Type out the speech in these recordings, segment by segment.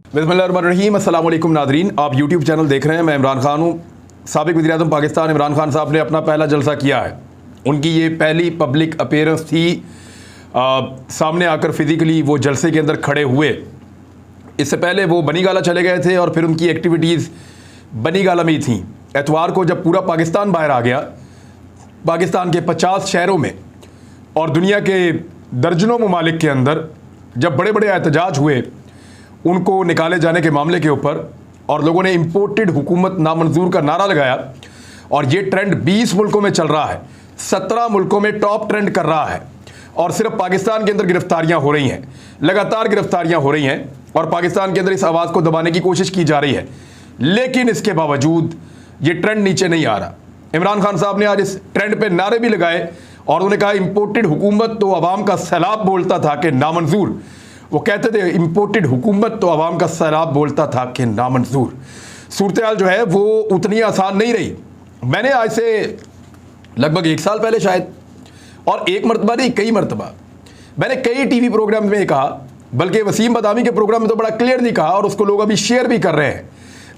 बिस्मिल्लाहिर्रहमानिर्रहीम। अस्सलाम वालेकुम नादरीन, आप यूट्यूब चैनल देख रहे हैं। मैं इमरान खान हूँ। साबिक वज़ीर-ए-आज़म पाकिस्तान इमरान खान साहब ने अपना पहला जलसा किया है। उनकी ये पहली पब्लिक अपीयरेंस थी। सामने आकर फिज़िकली वो जलसे के अंदर खड़े हुए। इससे पहले वो बनी गाला चले गए थे और फिर उनकी एक्टिविटीज़ बनी गाला में ही थी। एतवार को जब पूरा पाकिस्तान बाहर आ गया, पाकिस्तान के 50 शहरों में और दुनिया के दर्जनों ममालिक के अंदर जब बड़े बड़े एहतजाज हुए उनको निकाले जाने के मामले के ऊपर, और लोगों ने इम्पोर्टेड हुकूमत नामंजूर का नारा लगाया, और ये ट्रेंड 20 मुल्कों में चल रहा है, 17 मुल्कों में टॉप ट्रेंड कर रहा है। और सिर्फ पाकिस्तान के अंदर गिरफ्तारियां हो रही हैं, लगातार गिरफ्तारियां हो रही हैं, और पाकिस्तान के अंदर इस आवाज़ को दबाने की कोशिश की जा रही है। लेकिन इसके बावजूद ये ट्रेंड नीचे नहीं आ रहा। इमरान खान साहब ने आज इस ट्रेंड पे नारे भी लगाए और उन्होंने कहा इम्पोर्टेड हुकूमत तो अवाम का सैलाब बोलता था कि नामंजूर। वो कहते थे इम्पोर्टेड हुकूमत तो अवाम का सैलाब बोलता था कि नामंजूर। सूरत हाल जो है वो उतनी आसान नहीं रही। मैंने आज से लगभग 1 साल पहले शायद, और एक मरतबा नहीं कई मरतबा मैंने कई टीवी प्रोग्राम में कहा, बल्कि वसीम बदामी के प्रोग्राम में तो बड़ा क्लियरली कहा, और उसको लोग अभी शेयर भी कर रहे हैं।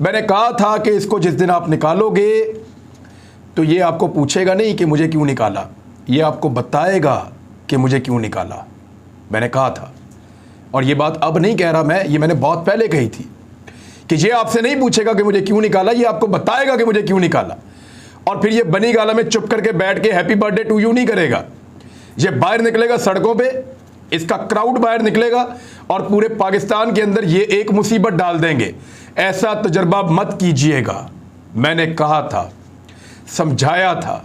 मैंने कहा था कि इसको जिस दिन आप निकालोगे तो ये आपको पूछेगा नहीं कि मुझे क्यों निकाला, ये आपको बताएगा कि मुझे क्यों निकाला। मैंने कहा था, और ये बात अब नहीं कह रहा मैं, ये मैंने बहुत पहले कही थी कि ये आपसे नहीं पूछेगा कि मुझे क्यों निकाला, ये आपको बताएगा कि मुझे क्यों निकाला। और फिर ये बनी गाला में चुप करके बैठ के हैप्पी बर्थडे टू यू नहीं करेगा। ये बाहर निकलेगा सड़कों पे, इसका क्राउड बाहर निकलेगा और पूरे पाकिस्तान के अंदर ये एक मुसीबत डाल देंगे। ऐसा तजर्बा मत कीजिएगा। मैंने कहा था, समझाया था,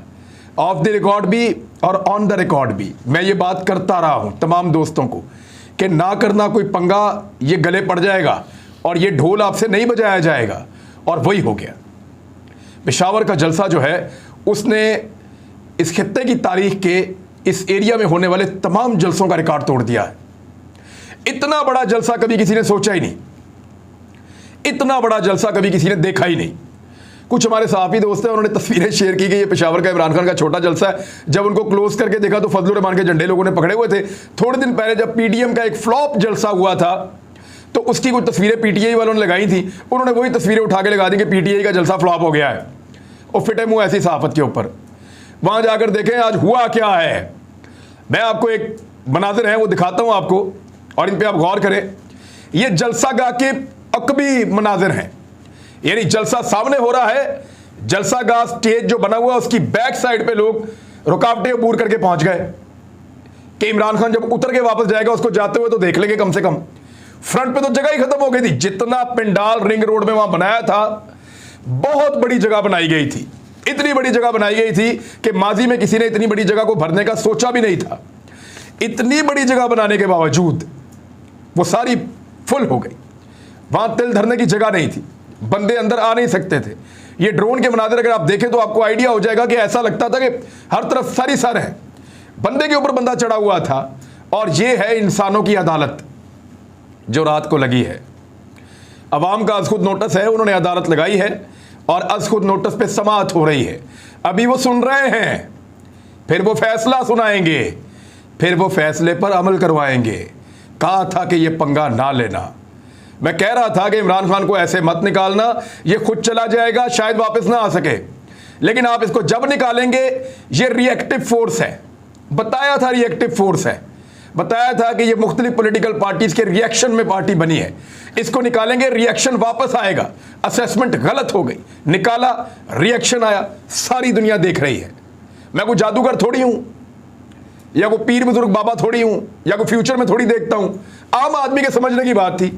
ऑफ द रिकॉर्ड भी और ऑन द रिकॉर्ड भी मैं ये बात करता रहा हूं तमाम दोस्तों को कि ना करना कोई पंगा, ये गले पड़ जाएगा और ये ढोल आपसे नहीं बजाया जाएगा। और वही हो गया। पेशावर का जलसा जो है उसने इस खित्ते की तारीख के इस एरिया में होने वाले तमाम जलसों का रिकॉर्ड तोड़ दिया है। इतना बड़ा जलसा कभी किसी ने सोचा ही नहीं, इतना बड़ा जलसा कभी किसी ने देखा ही नहीं। कुछ हमारे सहाफ़ी दोस्त हैं, उन्होंने तस्वीरें शेयर की कि ये पेशावर का इमरान खान का छोटा जलसा है। जब उनको क्लोज करके देखा तो फजलुर रहमान के झंडे लोगों ने पकड़े हुए थे। थोड़े दिन पहले जब पीटीएम का एक फ्लॉप जलसा हुआ था तो उसकी कुछ तस्वीरें पीटीआई वालों ने लगाई थी, उन्होंने वही तस्वीरें उठा के लगा दी कि पीटीआई का जलसा फ्लॉप हो गया है, और फिटे मुंह ऐसी सहाफत के ऊपर। वहां जाकर देखें आज हुआ क्या है। मैं आपको एक मनाजिर है वो दिखाता हूं आपको, और इन पर आप गौर करें। ये जलसा गाह के अकबी मनाजिर हैं, यानी जलसा सामने हो रहा है, जलसा गाह स्टेज जो बना हुआ उसकी बैक साइड पे लोग रुकावटें अबूर करके पहुंच गए कि इमरान खान जब उतर के वापस जाएगा उसको जाते हुए तो देख लेंगे कम से कम। फ्रंट पे तो जगह ही खत्म हो गई थी। जितना पिंडाल रिंग रोड में वहां बनाया था, बहुत बड़ी जगह बनाई गई थी, इतनी बड़ी जगह बनाई गई थी कि माजी में किसी ने इतनी बड़ी जगह को भरने का सोचा भी नहीं था। इतनी बड़ी जगह बनाने के बावजूद वो सारी फुल हो गई। वहां तिल धरने की जगह नहीं थी, बंदे अंदर आ नहीं सकते थे। ये ड्रोन के मनाज़र अगर आप देखें तो आपको आइडिया हो जाएगा कि ऐसा लगता था कि हर तरफ सारी सर है, बंदे के ऊपर बंदा चढ़ा हुआ था। और ये है इंसानों की अदालत जो रात को लगी है। अवाम का अज खुद नोटिस है, उन्होंने अदालत लगाई है और अज खुद नोटिस पे समाअत हो रही है। अभी वो सुन रहे हैं, फिर वो फैसला सुनाएंगे, फिर वो फैसले पर अमल करवाएंगे। कहा था कि ये पंगा ना लेना। मैं कह रहा था कि इमरान खान को ऐसे मत निकालना, ये खुद चला जाएगा, शायद वापस ना आ सके। लेकिन आप इसको जब निकालेंगे, ये रिएक्टिव फोर्स है। बताया था रिएक्टिव फोर्स है, बताया था कि ये मुख्तलिफ पॉलिटिकल पार्टीज के रिएक्शन में पार्टी बनी है। इसको निकालेंगे, रिएक्शन वापस आएगा। असेसमेंट गलत हो गई, निकाला, रिएक्शन आया, सारी दुनिया देख रही है। मैं कोई जादूगर थोड़ी हूं, या कोई पीर बुजुर्ग बाबा थोड़ी हूं, या कोई फ्यूचर में थोड़ी देखता हूं। आम आदमी के समझने की बात थी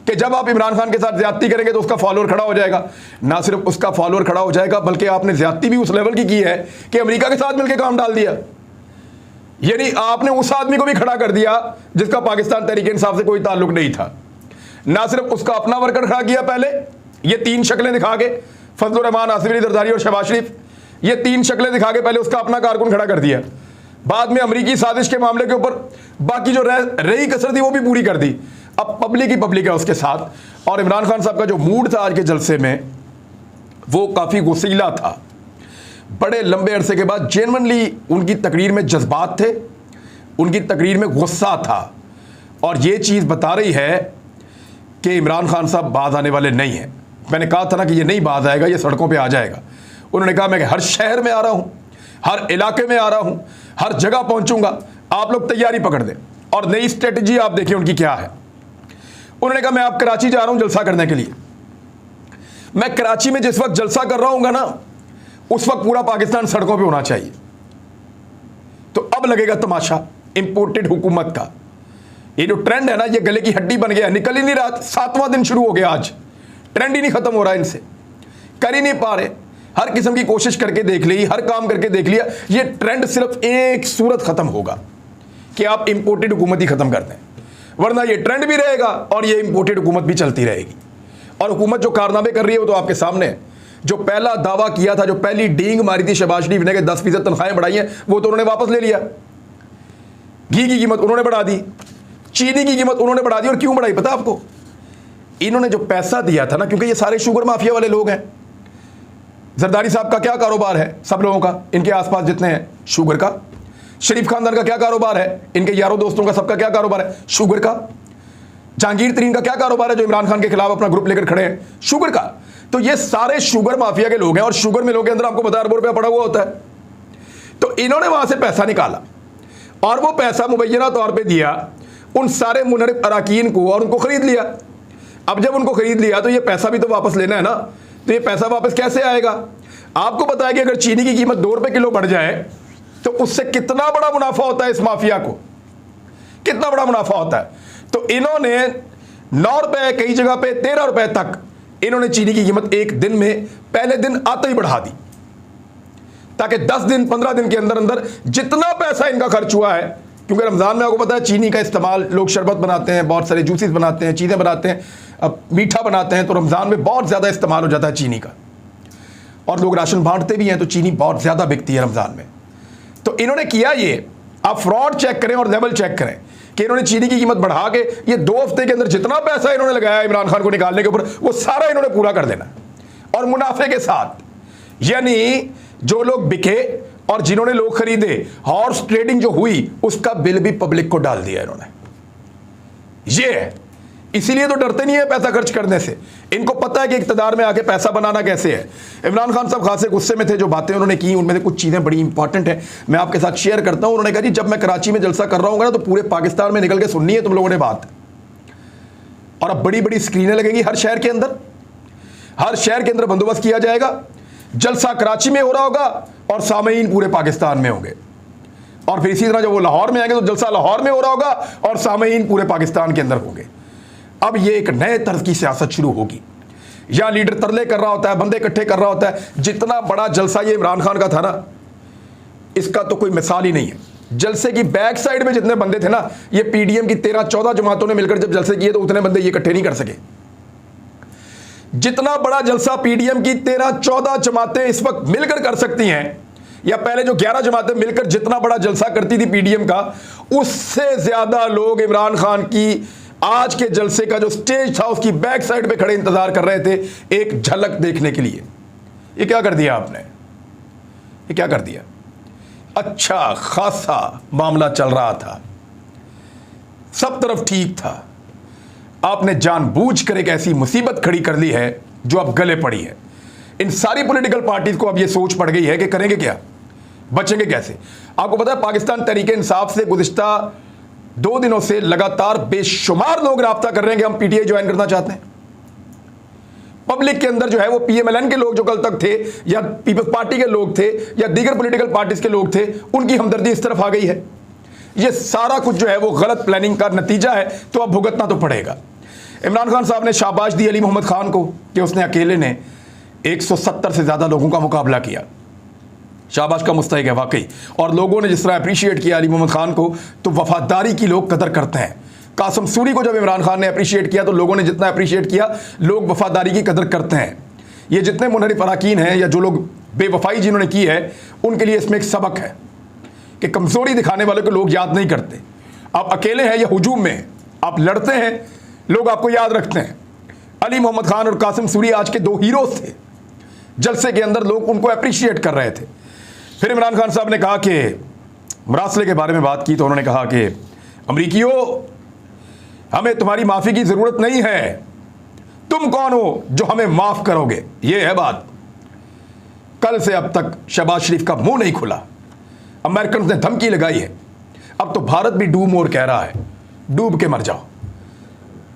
कि जब आप इमरान खान के साथ ज्यादती करेंगे तो उसका फॉलोअर खड़ा हो जाएगा। ना सिर्फ उसका फॉलोअर खड़ा हो जाएगा, बल्कि आपने ज्यादती भी उस लेवल की है कि अमेरिका के साथ मिलकर काम डाल दिया। यानी आपने उस आदमी को भी खड़ा कर दिया जिसका पाकिस्तान तहरीक इंसाफ से कोई ताल्लुक नहीं था। ना सिर्फ उसका अपना वर्कर खड़ा किया, पहले ये 3 शक्लें दिखा के, फजलुर रहमान, आसिफ अली जरदारी और शहबाज शरीफ, ये 3 शक्लें दिखा के पहले उसका अपना कारकुन खड़ा कर दिया। बाद में अमरीकी साजिश के मामले के ऊपर बाकी जो रही कसर थी वो भी पूरी कर दी। अब पब्लिक ही पब्लिक है उसके साथ। और इमरान खान साहब का जो मूड था आज के जलसे में, वो काफ़ी गुस्सीला था। बड़े लंबे अरसे के बाद जेन्युइनली उनकी तकरीर में जज्बात थे, उनकी तकरीर में गुस्सा था। और ये चीज़ बता रही है कि इमरान खान साहब बाज आने वाले नहीं हैं। मैंने कहा था ना कि ये नहीं बाज आएगा, ये सड़कों पे आ जाएगा। उन्होंने कहा मैं हर शहर में आ रहा हूँ, हर इलाके में आ रहा हूँ, हर जगह पहुँचूंगा, आप लोग तैयारी पकड़ दें। और नई स्ट्रेटजी आप देखिए उनकी क्या है। उन्होंने कहा मैं आप कराची जा रहा हूँ जलसा करने के लिए। मैं कराची में जिस वक्त जलसा कर रहा हूँगा ना, उस वक्त पूरा पाकिस्तान सड़कों पे होना चाहिए। तो अब लगेगा तमाशा इंपोर्टेड हुकूमत का। ये जो ट्रेंड है ना, ये गले की हड्डी बन गया, निकल ही नहीं रहा। 7वां दिन शुरू हो गया आज, ट्रेंड ही नहीं खत्म हो रहा इनसे, कर ही नहीं पा रहे। हर किस्म की कोशिश करके देख ली, हर काम करके देख लिया, ये ट्रेंड सिर्फ एक सूरत खत्म होगा कि आप इंपोर्टेड हुकूमत ही खत्म कर दें, वरना ये ट्रेंड भी रहेगा और ये इंपोर्टेड हुकूमत भी चलती रहेगी। और हुकूमत जो कारनामे कर रही है वो तो आपके सामने है। जो पहला दावा किया था, जो पहली डींग मारी थी शहबाज शरीफ ने कि 10% तनख्वाहें बढ़ाई हैं, वो तो उन्होंने वापस ले लिया। घी की कीमत उन्होंने बढ़ा दी, चीनी की कीमत उन्होंने बढ़ा दी। और क्यों बढ़ाई पता आपको? इन्होंने जो पैसा दिया था ना, क्योंकि ये सारे शुगर माफिया वाले लोग हैं। जरदारी साहब का क्या कारोबार है? सब लोगों का, इनके आसपास जितने हैं, शुगर का। शरीफ खानदान का क्या कारोबार है? इनके यारों दोस्तों का सबका क्या कारोबार है? शुगर का। जहांगीर तरीन का क्या कारोबार है, जो इमरान खान के खिलाफ अपना ग्रुप लेकर खड़े हैं? शुगर का। तो ये सारे शुगर माफिया के लोग हैं। और शुगर मिलों के अंदर आपको पता है अरबों रुपया पड़ा हुआ होता है। तो इन्होंने वहां से पैसा निकाला और वो पैसा मुबैना तौर पर दिया उन सारे मुनरिफ अराकीन को, और उनको खरीद लिया। अब जब उनको खरीद लिया तो ये पैसा भी तो वापस लेना है ना। तो ये पैसा वापस कैसे आएगा? आपको पता है कि अगर चीनी की कीमत 2 रुपए किलो बढ़ जाए तो उससे कितना बड़ा मुनाफा होता है इस माफिया को, कितना बड़ा मुनाफा होता है। तो इन्होंने 9 रुपए, कई जगह पे 13 रुपए तक इन्होंने चीनी की कीमत एक दिन में, पहले दिन आते ही बढ़ा दी, ताकि 10 दिन 15 दिन के अंदर अंदर जितना पैसा इनका खर्च हुआ है। क्योंकि रमज़ान में आपको पता है चीनी का इस्तेमाल, लोग शरबत बनाते हैं, बहुत सारे जूसेस बनाते हैं, चीज़ें बनाते हैं, अब मीठा बनाते हैं, तो रमज़ान में बहुत ज़्यादा इस्तेमाल हो जाता है चीनी का। और लोग राशन बांटते भी हैं, तो चीनी बहुत ज़्यादा बिकती है रमज़ान में। तो इन्होंने किया ये, आप फ्रॉड चेक करें और लेवल चेक करें कि इन्होंने चीनी की कीमत बढ़ा के ये 2 हफ्ते के अंदर जितना पैसा इन्होंने लगाया इमरान खान को निकालने के ऊपर, वो सारा इन्होंने पूरा कर देना, और मुनाफे के साथ। यानी जो लोग बिके और जिन्होंने लोग खरीदे, हॉर्स ट्रेडिंग जो हुई, उसका बिल भी पब्लिक को डाल दिया इन्होंने। ये है, इसीलिए तो डरते नहीं है पैसा खर्च करने से। इनको पता है कि इक्तदार में आके पैसा बनाना कैसे है। इमरान खान साहब खासे गुस्से में थे। जो बातें उन्होंने की उनमें से कुछ चीज़ें बड़ी इंपॉर्टेंट है, मैं आपके साथ शेयर करता हूं। उन्होंने कहा जी जब मैं कराची में जलसा कर रहा हूँ ना, तो पूरे पाकिस्तान में निकल के सुननी है तुम लोगों ने बात। और अब बड़ी बड़ी स्क्रीनें लगेंगी हर शहर के अंदर, हर शहर के अंदर बंदोबस्त किया जाएगा। जलसा कराची में हो रहा होगा और सामईन पूरे पाकिस्तान में होंगे। और फिर इसी तरह जब वो लाहौर में आएंगे तो जलसा लाहौर में हो रहा होगा और सामईन पूरे पाकिस्तान के अंदर होंगे। अब ये एक नए तर्ज की सियासत शुरू होगी। या लीडर तरले कर रहा होता है, बंदे इकट्ठे कर रहा होता है। जितना बड़ा जलसा ये इमरान खान का था ना, इसका तो कोई मिसाल ही नहीं है। जलसे की बैक साइड में जितने बंदे थे ना, ये पीडीएम की 13-14 जमातों ने मिलकर जब जलसे किए तो उतने बंदे ये इकट्ठे नहीं कर सके। जितना बड़ा जलसा पीडीएम की 13-14 जमातें इस वक्त मिलकर कर सकती हैं, या पहले जो 11 जमातें मिलकर जितना बड़ा जलसा करती थी पीडीएम का, उससे ज्यादा लोग इमरान खान की आज के जलसे का जो स्टेज था उसकी बैक साइड पे खड़े इंतजार कर रहे थे एक झलक देखने के लिए। ये क्या कर दिया आपने? ये क्या कर दिया? अच्छा खासा मामला चल रहा था, सब तरफ ठीक था, आपने जानबूझकर एक ऐसी मुसीबत खड़ी कर ली है जो अब गले पड़ी है। इन सारी पॉलिटिकल पार्टीज को अब ये सोच पड़ गई है कि करेंगे क्या, बचेंगे कैसे। आपको पता है पाकिस्तान तहरीके इंसाफ से गुज़िश्ता 2 दिनों से लगातार बेशुमार लोग राब्ता कर रहे हैं कि हम पीटीआई ज्वाइन करना चाहते हैं। पब्लिक के अंदर जो है वो पीएमएलएन के लोग जो कल तक थे, या पीपल्स पार्टी के लोग थे, या दीगर पॉलिटिकल पार्टीज के लोग थे, उनकी हमदर्दी इस तरफ आ गई है। ये सारा कुछ जो है वो गलत प्लानिंग का नतीजा है, तो अब भुगतना तो पड़ेगा। इमरान खान साहब ने शाबाश दी अली मोहम्मद खान को कि उसने अकेले ने 170 से ज़्यादा लोगों का मुकाबला किया। शाबाश का मुस्तहिक है वाकई। और लोगों ने जिस तरह अप्रिशिएट किया अली मोहम्मद खान को, तो वफादारी की लोग कदर करते हैं। कासिम सूरी को जब इमरान खान ने अप्रिशिएट किया तो लोगों ने जितना अप्रिशिएट किया, लोग वफादारी की कदर करते हैं। ये जितने मुनहरिफ अराकीन हैं या जो लोग बेवफाई जिन्होंने की है, उनके लिए इसमें एक सबक है कि कमज़ोरी दिखाने वालों को लोग याद नहीं करते। आप अकेले हैं या हुजूम में, आप लड़ते हैं, लोग आपको याद रखते हैं। अली मोहम्मद खान और कासिम सूरी आज के 2 हीरोज थे। जलसे के अंदर लोग उनको अप्रिशिएट कर रहे थे। फिर इमरान खान साहब ने कहा कि मरासले के बारे में बात की, तो उन्होंने कहा कि अमरीकियों, हमें तुम्हारी माफ़ी की ज़रूरत नहीं है, तुम कौन हो जो हमें माफ करोगे? ये है बात। कल से अब तक शहबाज शरीफ का मुंह नहीं खुला, अमेरिकन ने धमकी लगाई है। अब तो भारत भी डू मोर कह रहा है, डूब के मर जाओ।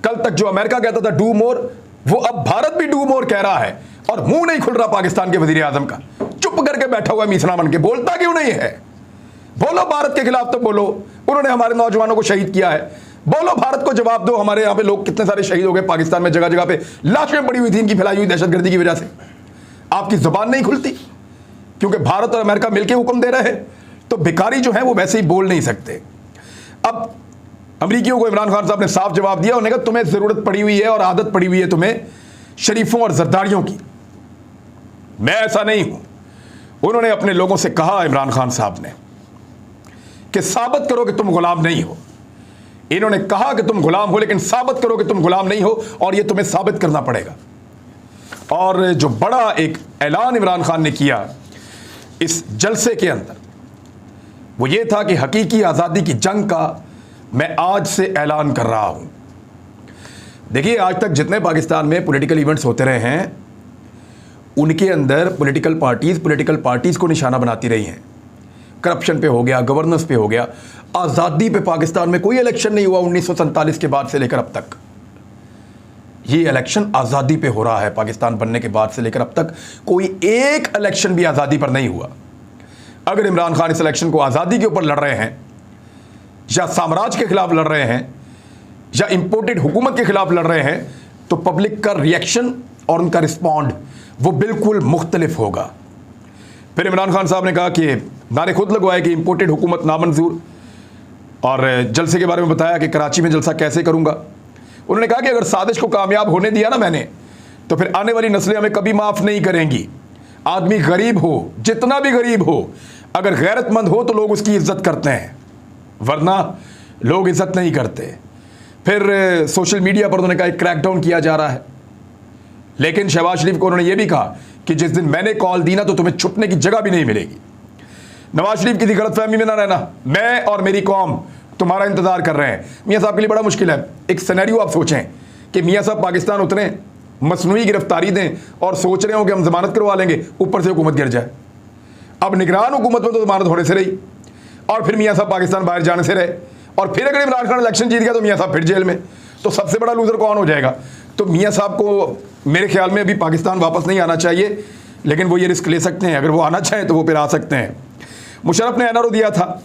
कल तक जो अमेरिका कहता था डू मोर, वो अब भारत भी डू मोर कह रहा है, और मुंह नहीं खुल रहा पाकिस्तान के वजीर आजम का। चुप करके बैठा हुआ मीसना बन के, बोलता क्यों नहीं है? बोलो भारत के खिलाफ तो बोलो, उन्होंने हमारे नौजवानों को शहीद किया है। बोलो भारत को जवाब दो, हमारे यहाँ पे लोग कितने सारे शहीद हो गए, पाकिस्तान में जगह जगह पे लाशें पड़ी हुई थी इनकी फैलाई हुई दहशतगर्दी की वजह से। आपकी जुबान नहीं खुलती क्योंकि भारत और अमेरिका मिलकर हुक्म दे रहे हैं, तो भिखारी जो है वो वैसे ही बोल नहीं सकते। अब अमरीकियों को इमरान खान साहब ने साफ जवाब दिया, उन्होंने कहा तुम्हें जरूरत पड़ी हुई है और आदत पड़ी हुई है तुम्हें शरीफों और जरदारियों की, मैं ऐसा नहीं हूं। उन्होंने अपने लोगों से कहा, इमरान खान साहब ने, कि साबित करो कि तुम गुलाम नहीं हो। इन्होंने कहा कि तुम गुलाम हो, लेकिन साबित करो कि तुम गुलाम नहीं हो, और यह तुम्हें साबित करना पड़ेगा। और जो बड़ा एक ऐलान इमरान खान ने किया इस जलसे के अंदर, वो ये था कि हकीकी आज़ादी की जंग का मैं आज से ऐलान कर रहा हूं। देखिए, आज तक जितने पाकिस्तान में पॉलिटिकल इवेंट्स होते रहे हैं, उनके अंदर पॉलिटिकल पार्टीज को निशाना बनाती रही हैं। करप्शन पे हो गया, गवर्नेंस पे हो गया। आज़ादी पे पाकिस्तान में कोई इलेक्शन नहीं हुआ 1947 के बाद से लेकर अब तक। ये इलेक्शन आज़ादी पे हो रहा है। पाकिस्तान बनने के बाद से लेकर अब तक कोई एक इलेक्शन भी आज़ादी पर नहीं हुआ। अगर इमरान खान इस इलेक्शन को आज़ादी के ऊपर लड़ रहे हैं, या साम्राज्य के खिलाफ लड़ रहे हैं, या इंपोर्टेड हुकूमत के खिलाफ लड़ रहे हैं, तो पब्लिक का रिएक्शन और उनका रिस्पॉन्ड वो बिल्कुल मुख्तलिफ होगा। फिर इमरान खान साहब ने कहा कि नारे खुद लगवाए कि इंपोर्टेड हुकूमत नामंजूर, और जलसे के बारे में बताया कि कराची में जलसा कैसे करूंगा। उन्होंने कहा कि अगर साजिश को कामयाब होने दिया ना मैंने, तो फिर आने वाली नस्लें हमें कभी माफ़ नहीं करेंगी। आदमी गरीब हो, जितना भी गरीब हो, अगर गैरतमंद हो तो लोग उसकी इज्जत करते हैं, वरना लोग इज्जत नहीं करते। फिर सोशल मीडिया पर उन्होंने कहा क्रैकडाउन किया जा रहा है, लेकिन शहबाज शरीफ को उन्होंने ये भी कहा कि जिस दिन मैंने कॉल दी ना, तो तुम्हें छुपने की जगह भी नहीं मिलेगी। नवाज शरीफ किसी गलतफहमी में ना रहना, मैं और मेरी कौम तुम्हारा इंतजार कर रहे हैं। मियाँ साहब के लिए बड़ा मुश्किल है। एक सिनेरियो आप सोचें कि मियाँ साहब पाकिस्तान उतरे, मसनूई गिरफ्तारी दें और सोच रहे हो कि हम जमानत करवा लेंगे, ऊपर से हुकूमत गिर जाए। अब निगरान हुकूमत में तो जमानत होने से रही, और फिर मियाँ साहब पाकिस्तान बाहर जाने से रहे, और फिर अगर इमरान खान इलेक्शन जीत गया तो मियाँ साहब फिर जेल में। तो सबसे बड़ा लूजर कौन हो जाएगा? तो मियाँ साहब को मेरे ख्याल में अभी पाकिस्तान वापस नहीं आना चाहिए, लेकिन वो ये रिस्क ले सकते हैं। अगर वो आना चाहें तो वो फिर आ सकते हैं। मुशर्रफ ने एनआरओ दिया था,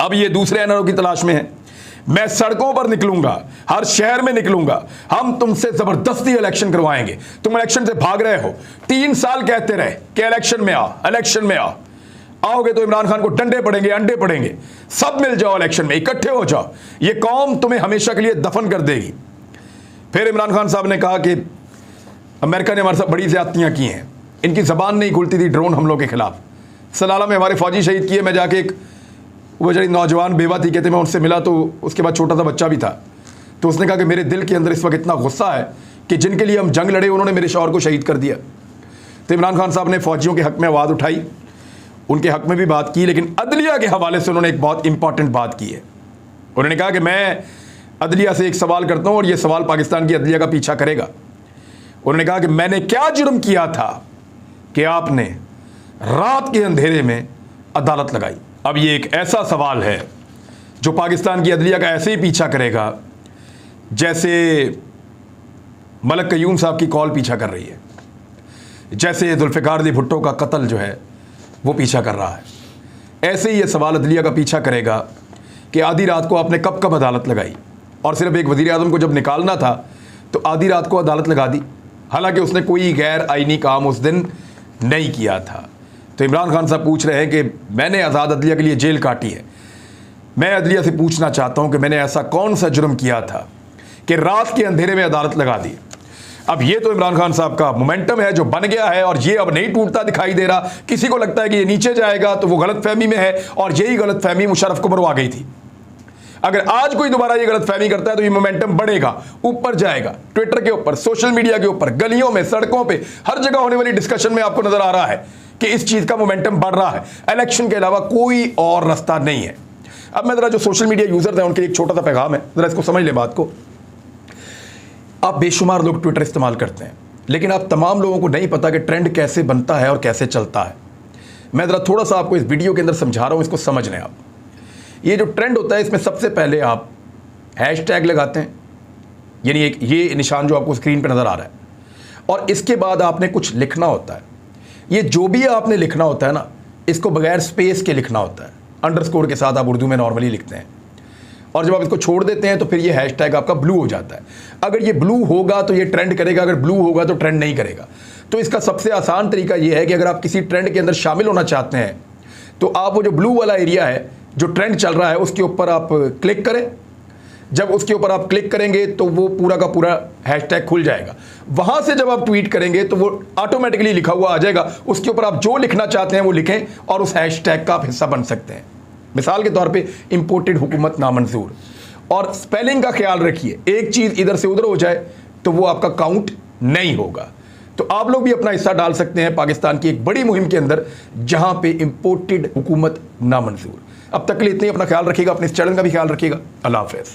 अब ये दूसरे एनआरओ की तलाश में है। मैं सड़कों पर निकलूंगा, हर शहर में निकलूंगा, हम तुमसे जबरदस्ती इलेक्शन करवाएंगे। तुम इलेक्शन से भाग रहे हो, 3 साल कहते रहे कि इलेक्शन में आ, इलेक्शन में आ। आओगे तो इमरान खान को डंडे पड़ेंगे, अंडे पड़ेंगे, सब मिल जाओ इलेक्शन में, इकट्ठे हो जाओ, ये कौम तुम्हें हमेशा के लिए दफन कर देगी। फिर इमरान खान साहब ने कहा कि अमेरिका ने हमारे साथ बड़ी ज्यादतियां की हैं, इनकी जबान नहीं खुलती थी ड्रोन हमलों के खिलाफ। सलाला में हमारे फौजी शहीद किए। मैं जाके एक वो जड़ी नौजवान बेवा थी, कहते मैं उनसे मिला तो उसके बाद छोटा सा बच्चा भी था, तो उसने कहा कि मेरे दिल के अंदर इस वक्त इतना गुस्सा है कि जिनके लिए हम जंग लड़े उन्होंने मेरे शौहर को शहीद कर दिया। तो इमरान खान साहब ने फ़ौजियों के हक़ में आवाज़ उठाई, उनके हक़ में भी बात की, लेकिन अदलिया के हवाले से उन्होंने एक बहुत इंपॉर्टेंट बात की है। उन्होंने कहा कि मैं अदलिया से एक सवाल करता हूँ और ये सवाल पाकिस्तान की अदलिया का पीछा करेगा। उन्होंने कहा कि मैंने क्या जुर्म किया था कि आपने रात के अंधेरे में अदालत लगाई। अब ये एक ऐसा सवाल है जो पाकिस्तान की अदलिया का ऐसे ही पीछा करेगा जैसे मलक कयूम साहब की कॉल पीछा कर रही है, जैसे जुल्फ़िकार अली भुट्टो का कत्ल जो है वो पीछा कर रहा है। ऐसे ही ये सवाल अदलिया का पीछा करेगा कि आधी रात को आपने कब कब अदालत लगाई, और सिर्फ एक वज़ीर आज़म को जब निकालना था तो आधी रात को अदालत लगा दी, हालांकि उसने कोई गैर आईनी काम उस दिन नहीं किया था। तो इमरान खान साहब पूछ रहे हैं कि मैंने आज़ाद अदलिया के लिए जेल काटी है। मैं अदलिया से पूछना चाहता हूं कि मैंने ऐसा कौन सा जुर्म किया था कि रात के अंधेरे में अदालत लगा दी। अब ये तो इमरान खान साहब का मोमेंटम है जो बन गया है, और ये अब नहीं टूटता दिखाई दे रहा। किसी को लगता है कि ये नीचे जाएगा तो वो गलतफहमी में है, और यही गलतफहमी मुशर्रफ को मरवा गई थी। अगर आज कोई दोबारा ये गलतफहमी करता है तो ये मोमेंटम बढ़ेगा, ऊपर जाएगा। ट्विटर के ऊपर, सोशल मीडिया के ऊपर, गलियों में, सड़कों पे, हर जगह होने वाली डिस्कशन में आपको नजर आ रहा है कि इस चीज का मोमेंटम बढ़ रहा है। इलेक्शन के अलावा कोई और रास्ता नहीं है। अब मैं जरा जो सोशल मीडिया यूजर्स हैं उनके लिए एक छोटा सा पैगाम है, जरा इसको समझ ले बात को। आप बेशुमार लोग ट्विटर इस्तेमाल करते हैं, लेकिन आप तमाम लोगों को नहीं पता कि ट्रेंड कैसे बनता है और कैसे चलता है। मैं ज़रा थोड़ा सा आपको इस वीडियो के अंदर समझा रहा हूँ, इसको समझ लें आप। ये जो ट्रेंड होता है इसमें सबसे पहले आप हैशटैग लगाते हैं, यानी एक ये निशान जो आपको स्क्रीन पर नज़र आ रहा है, और इसके बाद आपने कुछ लिखना होता है। ये जो भी आपने लिखना होता है ना, इसको बगैर स्पेस के लिखना होता है, अंडरस्कोर के साथ आप उर्दू में नॉर्मली लिखते हैं। और जब आप इसको छोड़ देते हैं तो फिर ये हैशटैग आपका ब्लू हो जाता है। अगर ये ब्लू होगा तो ये ट्रेंड करेगा, अगर ब्लू होगा तो ट्रेंड नहीं करेगा। तो इसका सबसे आसान तरीका ये है कि अगर आप किसी ट्रेंड के अंदर शामिल होना चाहते हैं तो आप वो जो ब्लू वाला एरिया है, जो ट्रेंड चल रहा है, उसके ऊपर आप क्लिक करें। जब उसके ऊपर आप क्लिक करेंगे तो वो पूरा का पूरा हैशटैग खुल जाएगा। वहां से जब आप ट्वीट करेंगे तो वो ऑटोमेटिकली लिखा हुआ आ जाएगा। उसके ऊपर आप जो लिखना चाहते हैं वो लिखें और उस हैशटैग का आप हिस्सा बन सकते हैं। मिसाल के तौर पे इंपोर्टेड हुकूमत नामंजूर, और स्पेलिंग का ख्याल रखिए, एक चीज़ इधर से उधर हो जाए तो वो आपका काउंट नहीं होगा। तो आप लोग भी अपना हिस्सा डाल सकते हैं पाकिस्तान की एक बड़ी मुहिम के अंदर जहां पे इंपोर्टेड हुकूमत नामंजूर। अब तक के लिए इतने, अपना ख्याल रखिएगा, अपने इस चैनल का भी ख्याल रखिएगा। अल्लाह हाफ़िज़।